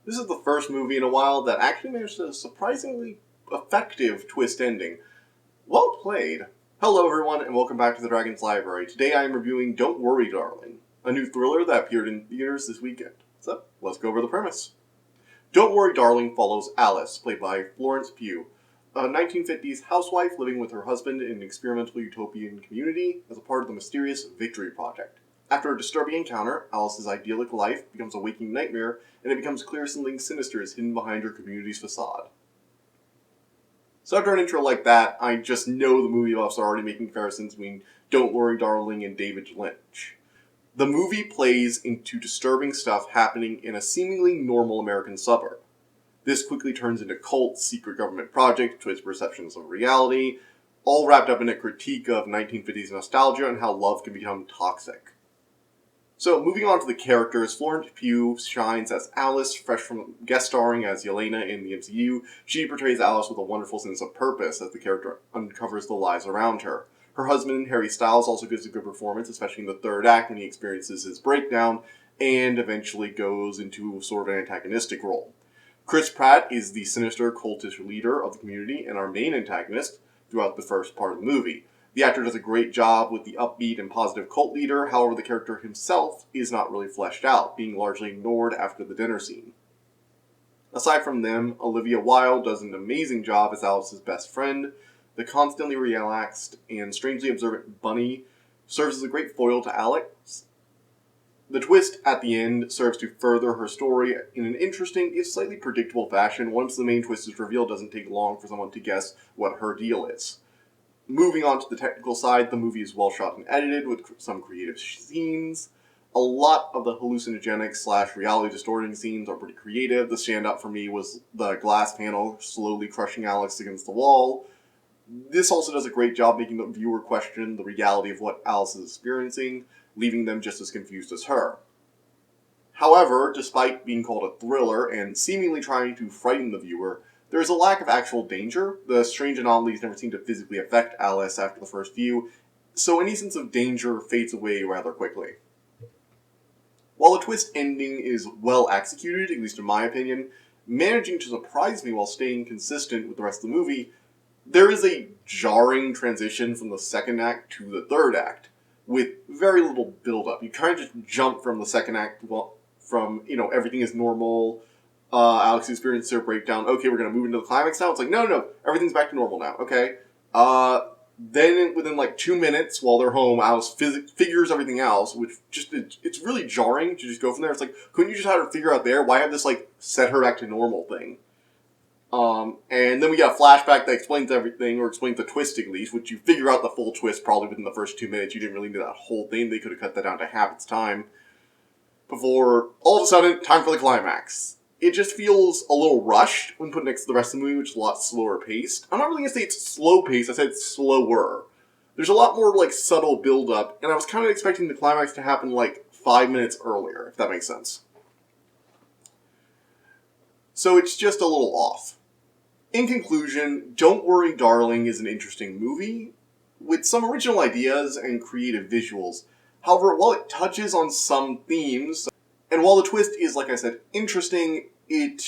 This is the first movie in a while that actually managed a surprisingly effective twist ending. Well played. Hello everyone and welcome back to the Dragon's Library. Today I am reviewing Don't Worry Darling, a new thriller that appeared in theaters this weekend. So, let's go over the premise. Don't Worry Darling follows Alice, played by Florence Pugh, a 1950s housewife living with her husband in an experimental utopian community as a part of the mysterious Victory Project. After a disturbing encounter, Alice's idyllic life becomes a waking nightmare, and it becomes clear something sinister is hidden behind her community's facade. So after an intro like that, I just know the movie buffs are already making comparisons between Don't Worry Darling and David Lynch. The movie plays into disturbing stuff happening in a seemingly normal American suburb. This quickly turns into cult, secret government project, twist perceptions of reality, all wrapped up in a critique of 1950s nostalgia and how love can become toxic. So, moving on to the characters, Florence Pugh shines as Alice, fresh from guest starring as Yelena in the MCU. She portrays Alice with a wonderful sense of purpose as the character uncovers the lies around her. Her husband, Harry Styles, also gives a good performance, especially in the third act when he experiences his breakdown and eventually goes into sort of an antagonistic role. Chris Pratt is the sinister, cultish leader of the community and our main antagonist throughout the first part of the movie. The actor does a great job with the upbeat and positive cult leader, however the character himself is not really fleshed out, being largely ignored after the dinner scene. Aside from them, Olivia Wilde does an amazing job as Alice's best friend. The constantly relaxed and strangely observant Bunny serves as a great foil to Alex. The twist at the end serves to further her story in an interesting, if slightly predictable fashion. Once the main twist is revealed, it doesn't take long for someone to guess what her deal is. Moving on to the technical side, the movie is well shot and edited with some creative scenes. A lot of the hallucinogenic / reality distorting scenes are pretty creative. The standout for me was the glass panel slowly crushing Alex against the wall. This also does a great job making the viewer question the reality of what Alice is experiencing, leaving them just as confused as her. However, despite being called a thriller and seemingly trying to frighten the viewer, there is a lack of actual danger. The strange anomalies never seem to physically affect Alice after the first view, so any sense of danger fades away rather quickly. While the twist ending is well executed, at least in my opinion, managing to surprise me while staying consistent with the rest of the movie, there is a jarring transition from the second act to the third act, with very little build-up. You kind of just jump from the second act from, everything is normal, Alex experiences her breakdown. Okay, we're going to move into the climax now. It's like, no, everything's back to normal now. Okay. Then within like 2 minutes while they're home, Alice figures everything else, which just, it's really jarring to just go from there. It's like, couldn't you just have her figure out there? Why have this like set her back to normal thing? And then we get a flashback that explains everything, or explains the twist at least, which you figure out the full twist probably within the first 2 minutes. You didn't really need that whole thing. They could have cut that down to half its time. Before, all of a sudden, time for the climax. It just feels a little rushed when put next to the rest of the movie, which is a lot slower paced. I'm not really going to say it's slow paced, I said it's slower. There's a lot more like subtle build up, and I was kind of expecting the climax to happen like 5 minutes earlier, if that makes sense. So it's just a little off. In conclusion, Don't Worry Darling is an interesting movie, with some original ideas and creative visuals. However, while it touches on some themes, and while the twist is, like I said, interesting, it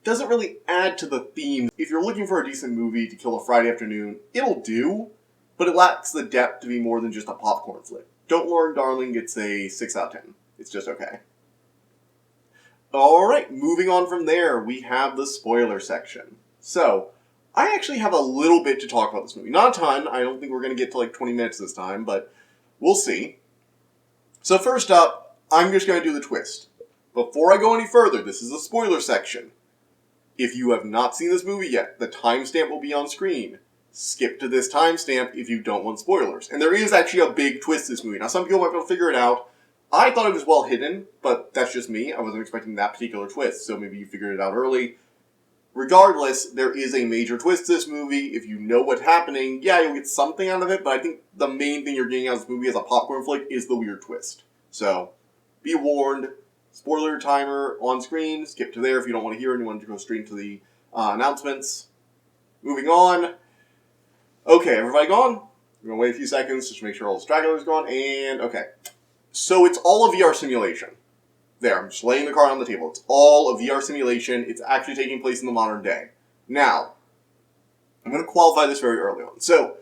doesn't really add to the theme. If you're looking for a decent movie to kill a Friday afternoon, it'll do, but it lacks the depth to be more than just a popcorn flick. Don't Worry Darling gets a 6 out of 10. It's just okay. Alright, moving on from there, we have the spoiler section. So, I actually have a little bit to talk about this movie. Not a ton, I don't think we're going to get to like 20 minutes this time, but we'll see. So first up, I'm just going to do the twist. Before I go any further, this is the spoiler section. If you have not seen this movie yet, the timestamp will be on screen. Skip to this timestamp if you don't want spoilers. And there is actually a big twist in this movie. Now, some people might be able to figure it out. I thought it was well hidden, but that's just me. I wasn't expecting that particular twist, so maybe you figured it out early. Regardless, there is a major twist to this movie. If you know what's happening, yeah, you'll get something out of it, but I think the main thing you're getting out of this movie as a popcorn flick is the weird twist. So, be warned. Spoiler timer on screen. Skip to there if you don't want to hear anyone to go straight to the announcements. Moving on. Okay, everybody gone? We're going to wait a few seconds just to make sure all the stragglers gone. And, okay. So it's all a VR simulation. There, I'm just laying the card on the table. It's all a VR simulation. It's actually taking place in the modern day. Now, I'm going to qualify this very early on. So,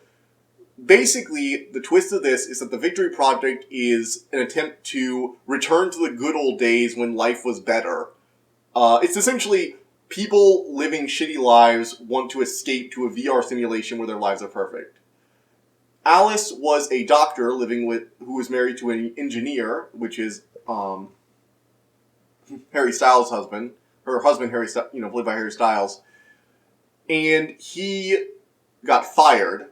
basically, the twist of this is that the Victory Project is an attempt to return to the good old days when life was better. It's essentially people living shitty lives want to escape to a VR simulation where their lives are perfect. Alice was a doctor who was married to an engineer, which is Harry Styles' husband. Her husband, played by Harry Styles. And he got fired,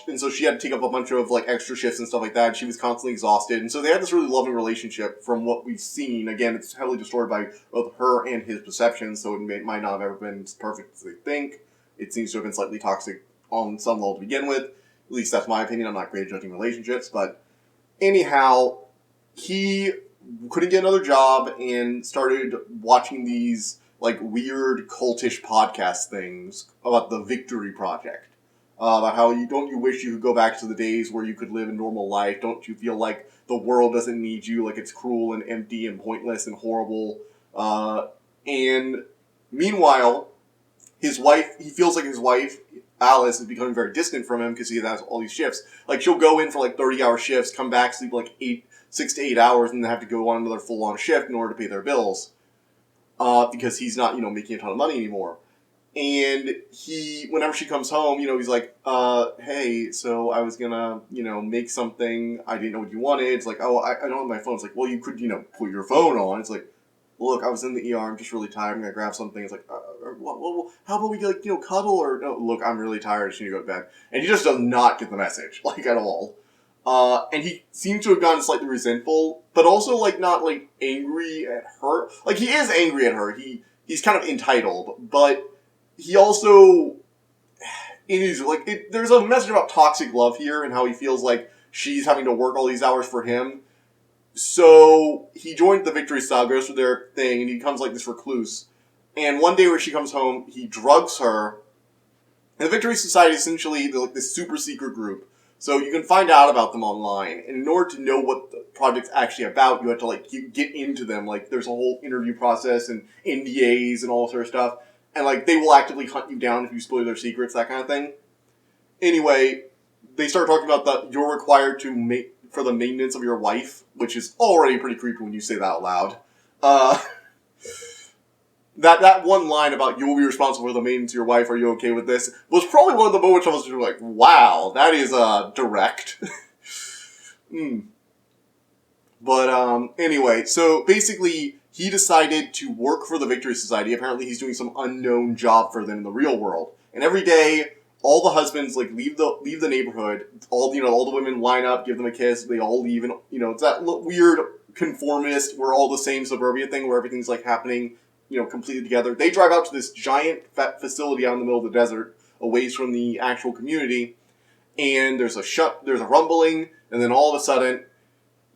and so she had to take up a bunch of extra shifts and stuff like that. And she was constantly exhausted, and so they had this really loving relationship. From what we've seen, again, it's heavily distorted by both her and his perceptions, so it might not have ever been as perfect as they think. It seems to have been slightly toxic on some level to begin with. At least that's my opinion. I'm not great at judging relationships, but anyhow, he couldn't get another job and started watching these weird cultish podcast things about the Victory Project. About how you wish you could go back to the days where you could live a normal life? Don't you feel like the world doesn't need you, like it's cruel and empty and pointless and horrible? And meanwhile, he feels like his wife, Alice, is becoming very distant from him because he has all these shifts. She'll go in for 30-hour shifts, come back, sleep 6 to 8 hours, and then have to go on another full-on shift in order to pay their bills. Because he's not, making a ton of money anymore. And whenever she comes home, he's like, hey, so I was gonna, make something. I didn't know what you wanted. It's like, oh, I don't have my phone. It's like, well, you could, put your phone on. It's like, look, I was in the ER. I'm just really tired. I'm gonna grab something. It's like, well, how about we, cuddle? Or, no, look, I'm really tired. I just need to go to bed. And he just does not get the message, at all. And he seems to have gotten slightly resentful, but also, not, angry at her. He is angry at her. He's kind of entitled, but he also, there's a message about toxic love here and how he feels like she's having to work all these hours for him. So he joined the Victory Style, goes through their thing, and he becomes this recluse. And one day when she comes home, he drugs her. And the Victory Society is essentially this super secret group. So you can find out about them online. And in order to know what the project's actually about, you have to get into them. There's a whole interview process and NDAs and all sort of stuff. And, they will actively hunt you down if you spoil their secrets, that kind of thing. Anyway, they start talking about you're required to for the maintenance of your wife, which is already pretty creepy when you say that out loud. That one line about, you will be responsible for the maintenance of your wife, are you okay with this? Was probably one of the moments I was just like, wow, that is, direct. But, anyway, so basically, he decided to work for the Victory Society. Apparently he's doing some unknown job for them in the real world. And every day, all the husbands, leave the neighborhood. All the women line up, give them a kiss, they all leave, and, it's that weird conformist, we're all the same suburbia thing where everything's, happening, completely together. They drive out to this giant facility out in the middle of the desert, away from the actual community, and there's a rumbling, and then all of a sudden,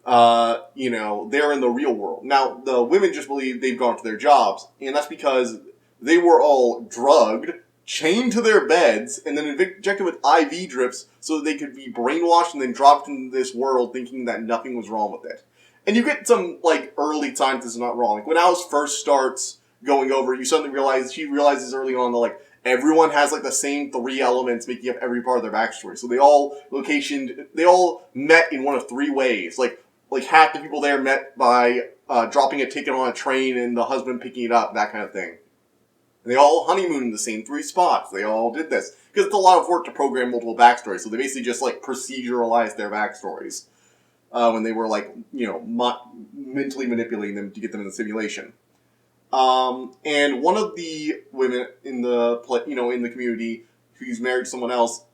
they're in the real world. Now, the women just believe they've gone to their jobs, and that's because they were all drugged, chained to their beds, and then injected with IV drips so that they could be brainwashed and then dropped into this world thinking that nothing was wrong with it. And you get some, early signs this is not wrong. When Alice first starts going over, you suddenly she realizes early on that, everyone has, the same 3 elements making up every part of their backstory. So they all met in one of 3 ways. Half the people there met by dropping a ticket on a train and the husband picking it up, that kind of thing. And they all honeymooned in the same 3 spots. They all did this. Because it's a lot of work to program multiple backstories, so they basically just, proceduralized their backstories. When they were, mentally manipulating them to get them in the simulation. And one of the women in the, in the community who's married to someone else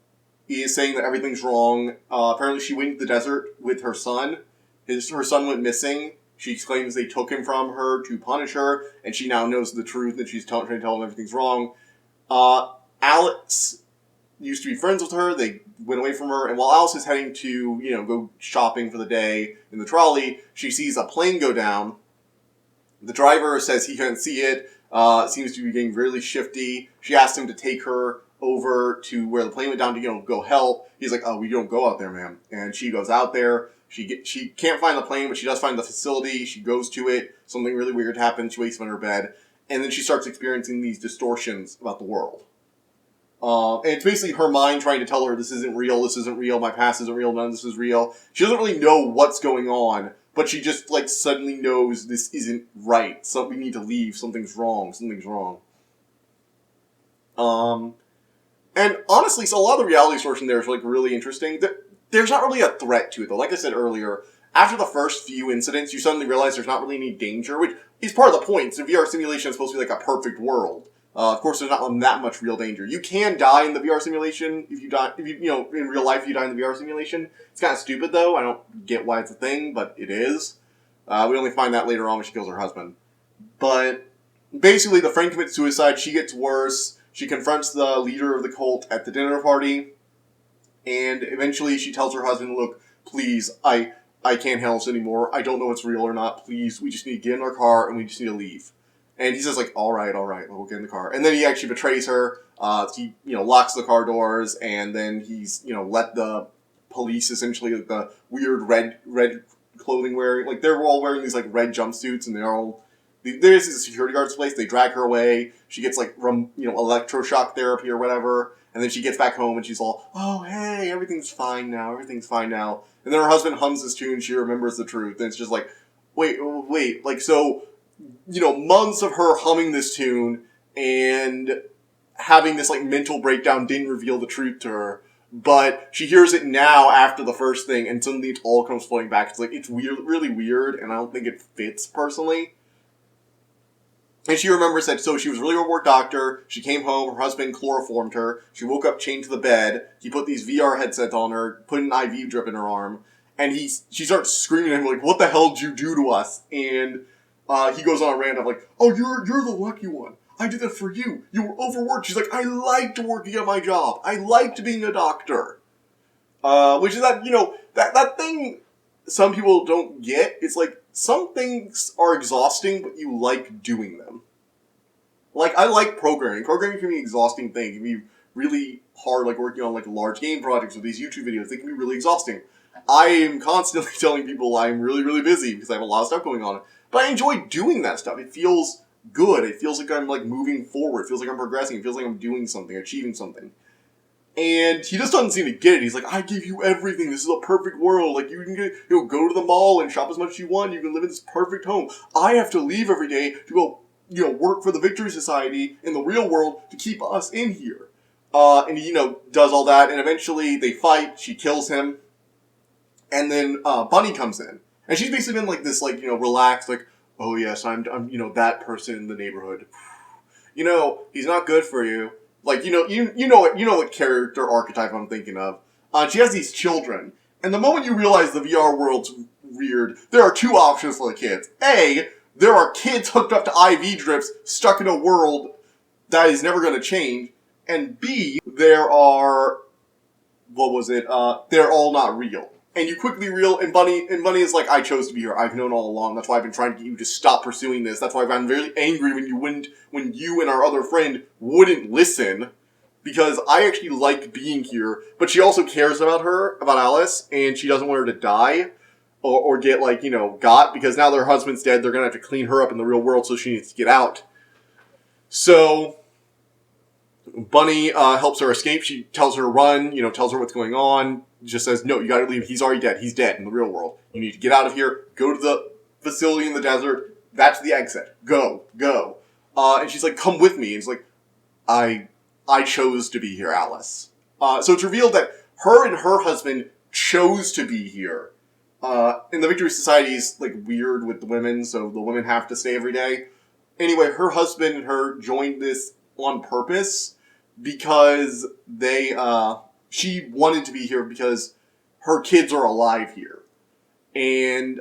is saying that everything's wrong. Apparently she went to the desert with her son. Her son went missing. She claims they took him from her to punish her, and she now knows the truth, and she's trying to tell him everything's wrong. Alex used to be friends with her. They went away from her, and while Alice is heading to, go shopping for the day in the trolley, she sees a plane go down. The driver says he couldn't see it. Seems to be getting really shifty. She asks him to take her over to where the plane went down to, go help. He's like, oh, we don't go out there, ma'am. And she goes out there. She can't find the plane, but she does find the facility. She goes to it. Something really weird happens. She wakes up in her bed, and then she starts experiencing these distortions about the world. And it's basically her mind trying to tell her this isn't real, my past isn't real, none of this is real. She doesn't really know what's going on, but she just, like, suddenly knows this isn't right. So we need to leave, something's wrong. And honestly, so a lot of the reality distortion there is, like, really interesting. There's not really a threat to it, though. Like I said earlier, after the first few incidents, you suddenly realize there's not really any danger, which is part of the point. So VR simulation is supposed to be like a perfect world. Of course, there's not that much real danger. You can die in the VR simulation if you die. In real life, you die in the VR simulation. It's kind of stupid, though. I don't get why it's a thing, but it is. We only find that later on when she kills her husband. But basically, the friend commits suicide. She gets worse. She confronts the leader of the cult at the dinner party, and eventually, she tells her husband, "Look, please, I can't handle this anymore. I don't know if it's real or not. Please, we just need to get in our car and we just need to leave." And he says, like, all right, we'll get in the car. And then he actually betrays her. He, locks the car doors, and then he's, let the police, essentially, like, the weird red clothing wearing, like, they're all wearing these, like, red jumpsuits, and there's a security guard's place. They drag her away. She gets, like, electroshock therapy or whatever. And then she gets back home, and she's all, oh, hey, everything's fine now. And then her husband hums this tune, she remembers the truth. And it's just like, wait, like, so... months of her humming this tune and having this, like, mental breakdown didn't reveal the truth to her. But she hears it now after the first thing, and suddenly it all comes floating back. It's like, it's weird, really weird, and I don't think it fits, personally. And she remembers that, so she was really a work doctor. She came home, her husband chloroformed her. She woke up chained to the bed. He put these VR headsets on her, put an IV drip in her arm, and she starts screaming at him, like, what the hell did you do to us? And... he goes on a rant of like, oh, you're the lucky one. I did that for you. You were overworked. She's like, I liked working at my job. I liked being a doctor. Which is that, that thing some people don't get. It's like, some things are exhausting, but you like doing them. Like, I like programming. Programming can be an exhausting thing. It can be really hard, like working on, like, large game projects with these YouTube videos. They can be really exhausting. I am constantly telling people I'm really, really busy because I have a lot of stuff going on. But I enjoy doing that stuff. It feels good. It feels like I'm, like, moving forward. It feels like I'm progressing. It feels like I'm doing something, achieving something. And he just doesn't seem to get it. He's like, I give you everything. This is a perfect world. Like, you can go to the mall and shop as much as you want. You can live in this perfect home. I have to leave every day to go, work for the Victory Society in the real world to keep us in here. And he, does all that. And eventually they fight. She kills him. And then Bunny comes in. And she's basically been, like, this, like, relaxed, like, oh, yes, I'm that person in the neighborhood. He's not good for you. Like, you know what character archetype I'm thinking of. She has these children. And the moment you realize the VR world's weird, there are two options for the kids. A, there are kids hooked up to IV drips, stuck in a world that is never going to change. And B, there are... they're all not real. And you quickly and Bunny is like, I chose to be here. I've known all along. That's why I've been trying to get you to stop pursuing this. That's why I've gotten very angry when you and our other friend wouldn't listen. Because I actually like being here. But she also cares about Alice, and she doesn't want her to die. Or get, like, got. Because now their husband's dead, they're gonna have to clean her up in the real world, so she needs to get out. So... Bunny helps her escape. She tells her to run, tells her what's going on. Just says, no, you gotta leave. He's already dead. He's dead in the real world. You need to get out of here. Go to the facility in the desert. That's the exit. Go. And she's like, come with me. And it's like, I chose to be here, Alice. So it's revealed that her and her husband chose to be here. And the Victory Society is, like, weird with the women, so the women have to stay every day. Anyway, her husband and her joined this on purpose because she wanted to be here because her kids are alive here. And,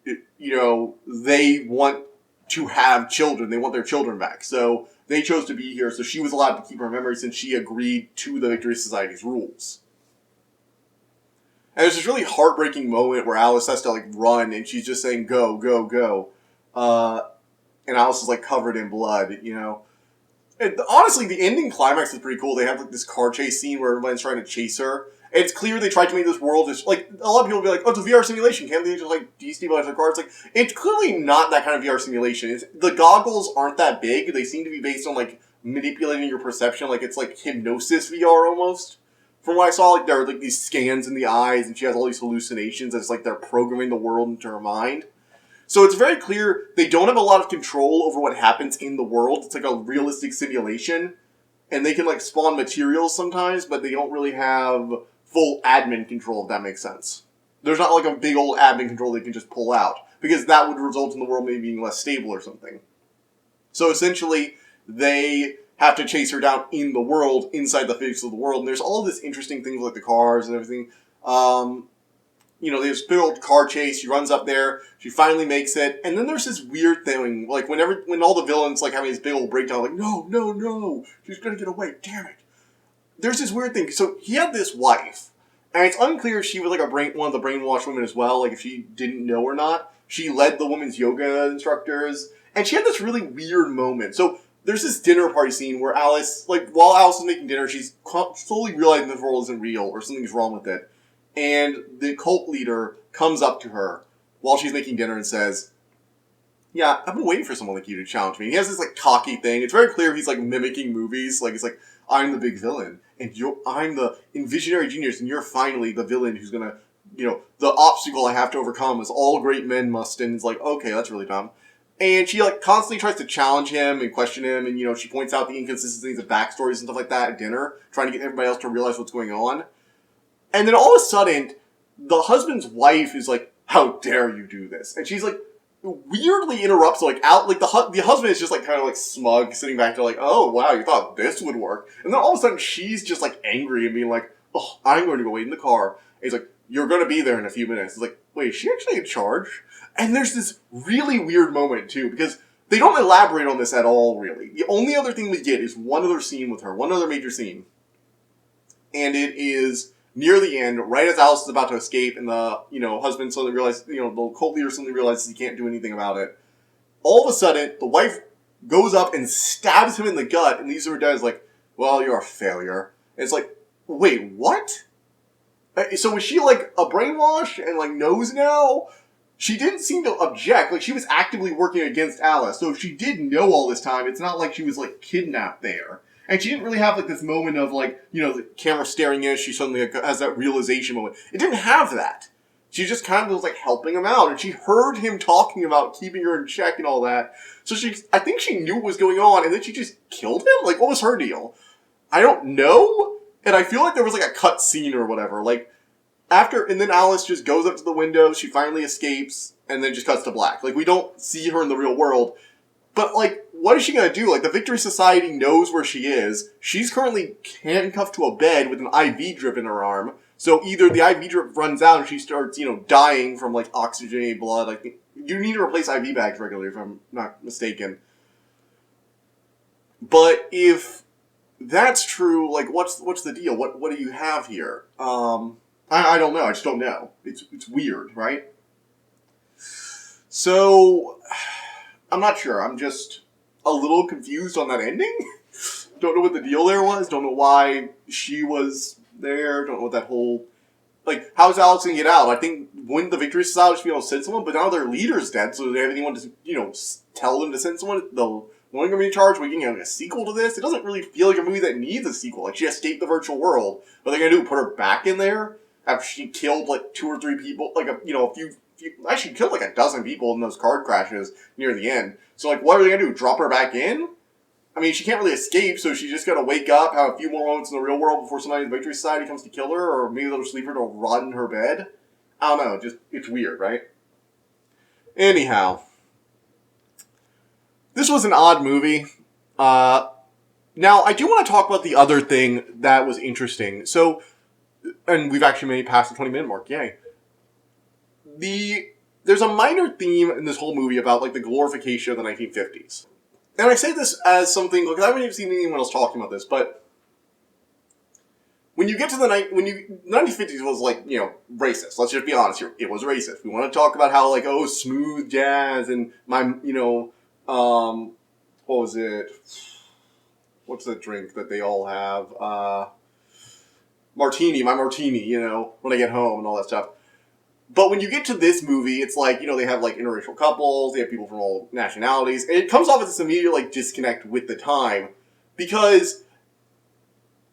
they want to have children. They want their children back. So they chose to be here, so she was allowed to keep her memory since she agreed to the Victory Society's rules. And there's this really heartbreaking moment where Alice has to, like, run, and she's just saying, go, go, go. And Alice is, like, covered in blood, And honestly, the ending climax is pretty cool. They have, like, this car chase scene where everyone's trying to chase her. It's clear they tried to make this world just, like, a lot of people will be like, oh, it's a VR simulation, can't they just, like, destabilize their cars? Like, it's clearly not that kind of VR simulation. The goggles aren't that big. They seem to be based on, like, manipulating your perception, like it's like hypnosis VR almost. From what I saw, like there are like these scans in the eyes, and she has all these hallucinations. It's like they're programming the world into her mind. So it's very clear they don't have a lot of control over what happens in the world. It's like a realistic simulation, and they can like spawn materials sometimes, but they don't really have full admin control. If that makes sense. There's not like a big old admin control they can just pull out, because that would result in the world maybe being less stable or something. So essentially, they have to chase her down in the world, inside the physics of the world. And there's all this interesting things like the cars and everything. There's a big old car chase. She runs up there. She finally makes it. And then there's this weird thing. Like, when all the villains, like, having this big old breakdown, like, no, she's gonna get away, damn it. There's this weird thing. So, he had this wife. And it's unclear if she was, like, one of the brainwashed women as well. Like, if she didn't know or not. She led the women's yoga instructors. And she had this really weird moment. So, there's this dinner party scene where Alice, like, while Alice is making dinner, she's slowly realizing this world isn't real or something's wrong with it. And the cult leader comes up to her while she's making dinner and says, yeah, I've been waiting for someone like you to challenge me. And he has this, like, cocky thing. It's very clear he's, like, mimicking movies. Like, it's like, I'm the big villain, and I'm the visionary genius, and you're finally the villain who's gonna, the obstacle I have to overcome, as all great men must. And it's like, okay, that's really dumb. And she, like, constantly tries to challenge him and question him, and, she points out the inconsistencies of backstories and stuff like that at dinner, trying to get everybody else to realize what's going on. And then all of a sudden, the husband's wife is like, how dare you do this? And she's, like, weirdly interrupts, like, the husband is just, like, kind of, like, smug, sitting back there, like, oh, wow, you thought this would work. And then all of a sudden, she's just, like, angry and being like, oh, I'm going to go wait in the car. And he's like, you're going to be there in a few minutes. It's like, wait, is she actually in charge? And there's this really weird moment, too, because they don't elaborate on this at all, really. The only other thing we get is one other scene with her, one other major scene. And it is near the end, right as Alice is about to escape, and the, husband suddenly realizes, the cult leader suddenly realizes he can't do anything about it. All of a sudden, the wife goes up and stabs him in the gut, and these are her dad's like, well, you're a failure. And it's like, wait, what? So was she, like, a brainwash and, like, knows now? She didn't seem to object. Like, she was actively working against Alice. So if she did know all this time, it's not like she was, like, kidnapped there. And she didn't really have, like, this moment of, like, the camera staring at her. She suddenly has that realization moment. It didn't have that. She just kind of was, like, helping him out. And she heard him talking about keeping her in check and all that. So I think she knew what was going on. And then she just killed him? Like, what was her deal? I don't know. And I feel like there was, like, a cut scene or whatever. Like, and then Alice just goes up to the window, she finally escapes, and then just cuts to black. Like, we don't see her in the real world. But, like, what is she gonna do? Like, the Victory Society knows where she is. She's currently handcuffed to a bed with an IV drip in her arm. So either the IV drip runs out and she starts, dying from, like, oxygenated blood. Like, you need to replace IV bags regularly, if I'm not mistaken. But if that's true, like, what's the deal? What do you have here? I don't know. I just don't know. It's weird, right? So, I'm not sure. I'm just a little confused on that ending. Don't know what the deal there was. Don't know why she was there. Don't know what that whole... Like, how's Alex going to get out? I think, wouldn't the Victory Society just be able to send someone? But now their leader's dead, so do they have anyone to, tell them to send someone? The one going to be in charge? We're getting a sequel to this? It doesn't really feel like a movie that needs a sequel. Like, she escaped the virtual world. What are they going to do? Put her back in there? After she killed, like, 2 or 3 people, like, a few, actually killed, like, a dozen people in those car crashes near the end. So, like, what are they gonna do? Drop her back in? I mean, she can't really escape, so she's just gonna wake up, have a few more moments in the real world before somebody in the Victory Society comes to kill her, or maybe they'll just leave her to rot in her bed? I don't know, it's weird, right? Anyhow. This was an odd movie. Now, I do want to talk about the other thing that was interesting. So, and we've actually made it past the 20-minute mark, yay. There's a minor theme in this whole movie about, like, the glorification of the 1950s. And I say this as something, because I haven't even seen anyone else talking about this, but when you get to the 1950s was, like, racist. Let's just be honest here. It was racist. We want to talk about how, like, smooth jazz and what was it? What's the drink that they all have? martini, my martini, you know, when I get home and all that stuff. But when you get to this movie, it's like, you know, they have like interracial couples, they have people from all nationalities, and it comes off as this immediate like disconnect with the time because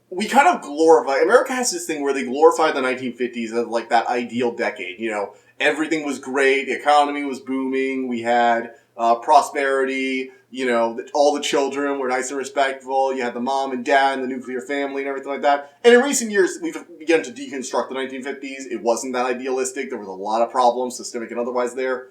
we kind of glorify, America has this thing where they glorify the 1950s as like that ideal decade, you know, everything was great, the economy was booming, we had prosperity, you know, all the children were nice and respectful, you had the mom and dad and the nuclear family and everything like that. And in recent years, we've begun to deconstruct the 1950s. It wasn't that idealistic. There was a lot of problems, systemic and otherwise there.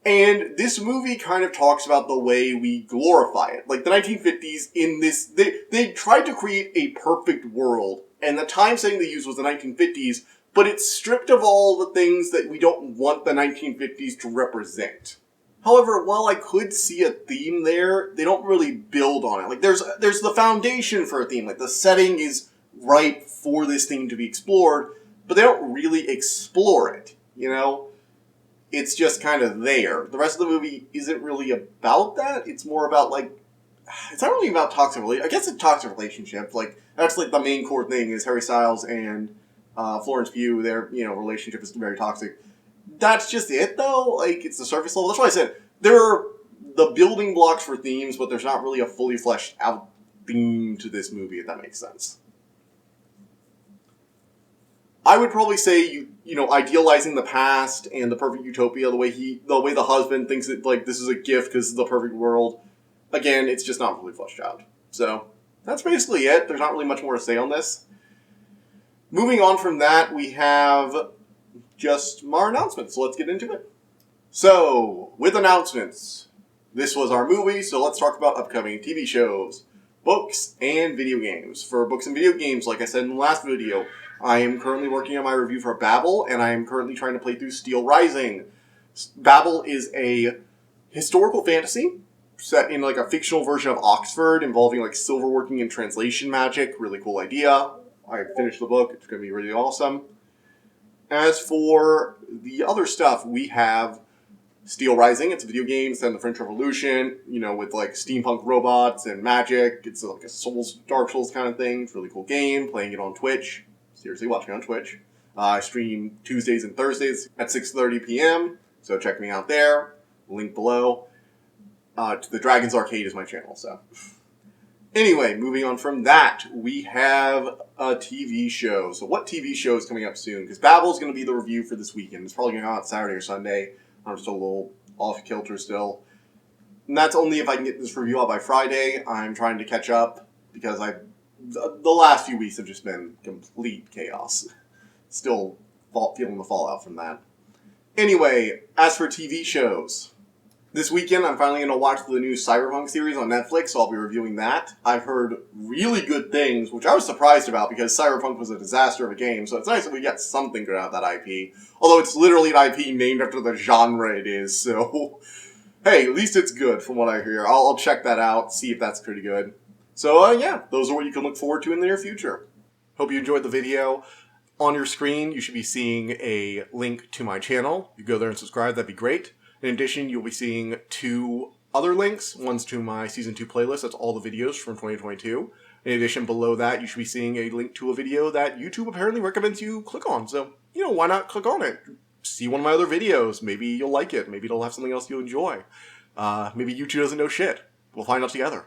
And this movie kind of talks about the way we glorify it. Like the 1950s in this, they tried to create a perfect world, and the time setting they used was the 1950s, but it's stripped of all the things that we don't want the 1950s to represent. However, while I could see a theme there, they don't really build on it. Like there's the foundation for a theme, like the setting is right for this theme to be explored, but they don't really explore it, you know? It's just kind of there. The rest of the movie isn't really about that. It's more about, like, it's not really about toxic relationship. I guess it's toxic relationship. Like, that's, like, the main core thing is Harry Styles and Florence Pugh, their, you know, relationship is very toxic. That's just it, though. Like, it's the surface level. That's why I said there are the building blocks for themes, but there's not really a fully fleshed out theme to this movie, if that makes sense. I would probably say you know, idealizing the past and the perfect utopia, the way the husband thinks that like this is a gift because it's the perfect world. Again, it's just not fully fleshed out. So that's basically it. There's not really much more to say on this. Moving on from that, we have just our announcements. So let's get into it. So with announcements, this was our movie. So let's talk about upcoming TV shows, books, and video games. For books and video games, like I said in the last video, I am currently working on my review for Babel, and I am currently trying to play through Steel Rising. Babel is a historical fantasy set in like a fictional version of Oxford involving like silverworking and translation magic. Really cool idea. I finished the book. It's going to be really awesome. As for the other stuff, we have Steel Rising. It's a video game set in the French Revolution, you know, with like steampunk robots and magic. It's like a Dark Souls kind of thing. It's a really cool game. Playing it on Twitch. Seriously, watch me on Twitch. I stream Tuesdays and Thursdays at 6:30 p.m., so check me out there. Link below. To the Dragons Arcade is my channel, so. Anyway, moving on from that, we have a TV show. So what TV show is coming up soon? Because Babel's going to be the review for this weekend. It's probably going to come out Saturday or Sunday. I'm just a little off-kilter still. And that's only if I can get this review out by Friday. I'm trying to catch up because the last few weeks have just been complete chaos. Still feeling the fallout from that. Anyway, as for TV shows, this weekend I'm finally going to watch the new Cyberpunk series on Netflix, so I'll be reviewing that. I've heard really good things, which I was surprised about because Cyberpunk was a disaster of a game, so it's nice that we got something good out of that IP. Although it's literally an IP named after the genre it is, so hey, at least it's good from what I hear. I'll check that out, see if that's pretty good. So, yeah, those are what you can look forward to in the near future. Hope you enjoyed the video. On your screen, you should be seeing a link to my channel. You go there and subscribe, that'd be great. In addition, you'll be seeing 2 other links. One's to my Season 2 playlist, that's all the videos from 2022. In addition, below that, you should be seeing a link to a video that YouTube apparently recommends you click on. So, you know, why not click on it? See one of my other videos. Maybe you'll like it. Maybe it'll have something else you'll enjoy. Maybe YouTube doesn't know shit. We'll find out together.